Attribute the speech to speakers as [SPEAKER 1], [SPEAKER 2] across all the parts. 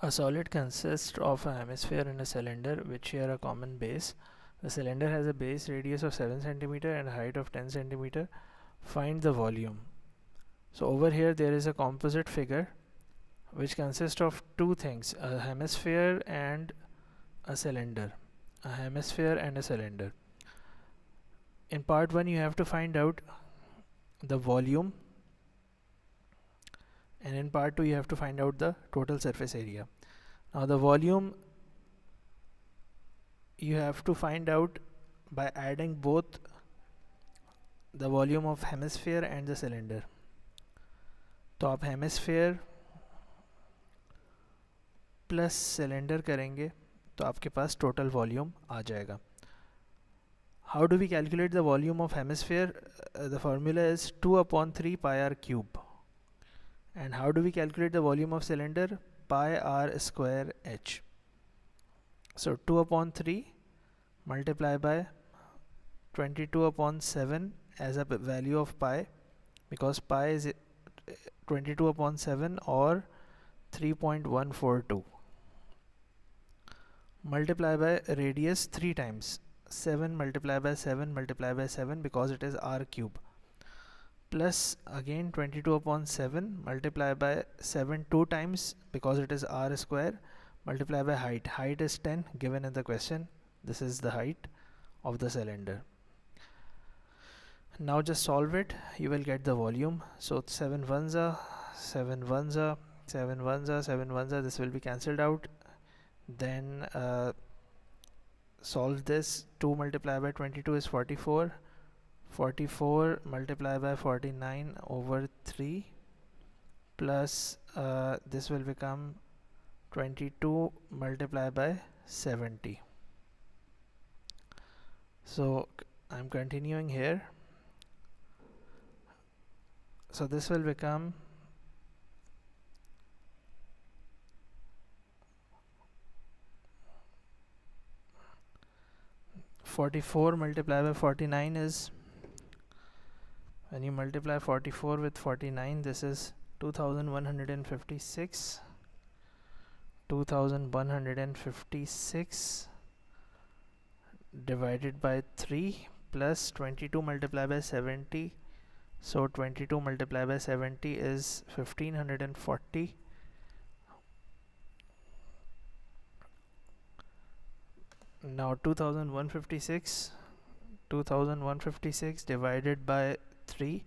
[SPEAKER 1] A solid consists of a hemisphere and a cylinder which share a common base. The cylinder has a base radius of 7 cm and a height of 10 cm. Find the volume. So over here there is a composite figure which consists of two things, a hemisphere and a cylinder. A hemisphere and a cylinder. In part 1 you have to find out the volume, and in part 2 you have to find out the total surface area. Now the volume you have to find out by adding both the volume of hemisphere and the cylinder. तो आप hemisphere plus cylinder करेंगे तो आपके पास total volume आ जाएगा. How do we calculate the volume of hemisphere? The formula is 2/3 pi r cube. And how do we calculate the volume of cylinder? Pi r square h. So 2/3 multiplied by 22/7 as a value of pi, because pi is 22/7 or 3.142, multiply by radius 3 times, 7 multiplied by 7 multiplied by 7 because it is r cube, plus again 22/7 multiplied by 7 2 times because it is r square, multiplied by height is 10 given in the question. This is the height of the cylinder. Now just solve it, you will get the volume. So 7 ones are 7 ones are 7 ones are 7 ones are, this will be cancelled out. Then solve this. 2 multiplied by 22 is 44. 44 multiplied by 49 over 3 plus this will become 22 multiplied by 70. So I'm continuing here. So this will become 44 multiplied by 49 is, when you multiply 44 with 49, this is 2156. 2156 divided by 3 plus 22 multiplied by 70. So 22 multiplied by 70 is 1540. Now 2156 divided by 3,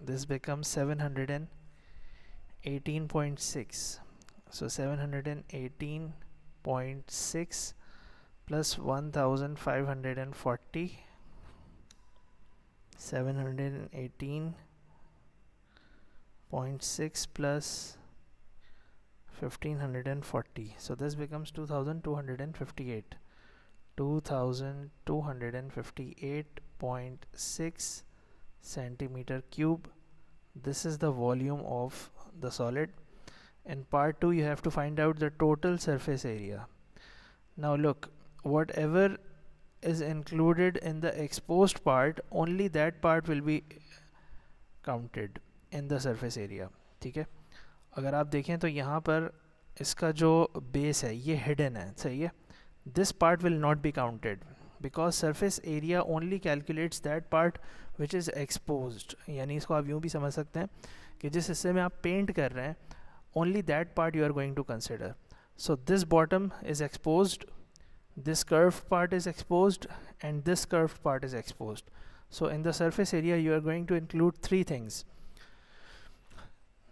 [SPEAKER 1] this becomes 718.6. So 718.6 plus 1540, 718.6 plus 1540, so this becomes 2258. 2258.6 centimeter cube. This is the volume of the solid. In part 2 you have to find out the total surface area. Now look, whatever is included in the exposed part, only that part will be counted in the surface area. ठीक है, अगर आप देखें तो यहाँ पर इसका जो बेस है ये हिडन है, सही है. This part will not be counted because surface area only calculates that part which is exposed. यानी इसको आप यूँ भी समझ सकते हैं कि जिस हिस्से में आप पेंट कर रहे हैं, only that part you are going to consider. So this bottom is exposed, this curved part is exposed, and this curved part is exposed. So in the surface area you are going to include three things: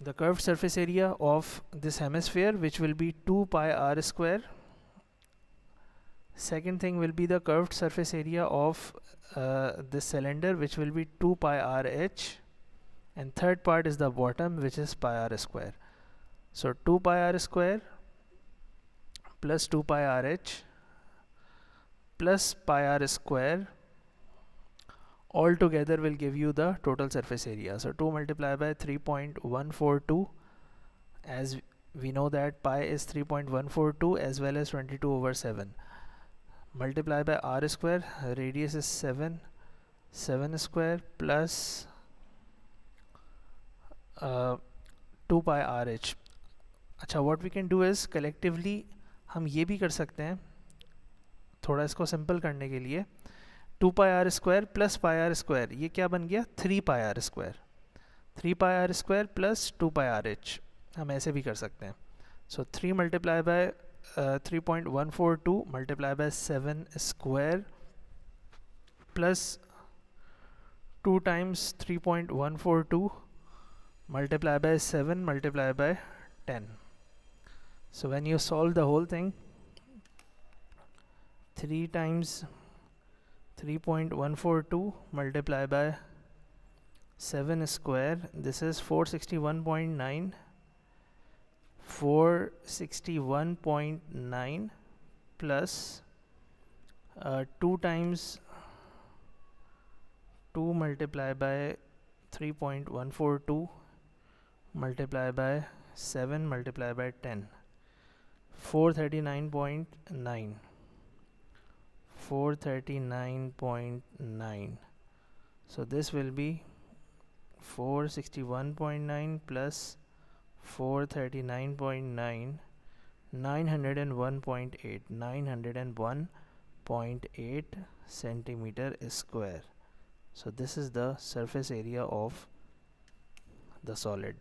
[SPEAKER 1] the curved surface area of this hemisphere, which will be 2 pi r square. Second thing will be the curved surface area of this cylinder, which will be 2 pi r h. And third part is the bottom, which is pi r square. So 2 pi r square plus 2 pi r h plus pi r square all together will give you the total surface area. So 2 multiplied by 3.142, as we know that pi is 3.142 as well as 22 over 7, multiplied by r square, radius is 7 square plus 2 pi r h. अच्छा, what we can do is collectively हम ये भी कर सकते हैं, थोड़ा इसको simple करने के लिए, 2 pi R square plus pi R square, ये क्या बन गया 3 pi R square, 3 pi R square plus 2 pi R H, हम ऐसे भी कर सकते हैं. So 3 multiply by 3.142 multiply by 7 square plus 2 times 3.142 multiply by 7 multiply by 10. So when you solve the whole thing, 3 times 3.142 multiply by 7 square, this is 461.9, 461.9 plus 2 times 2 multiply by 3.142 multiply by 7 multiply by 10, 439.9, 439.9. So this will be 461.9 plus 439.9, 901.8, 901.8 centimeter square. So this is the surface area of the solid.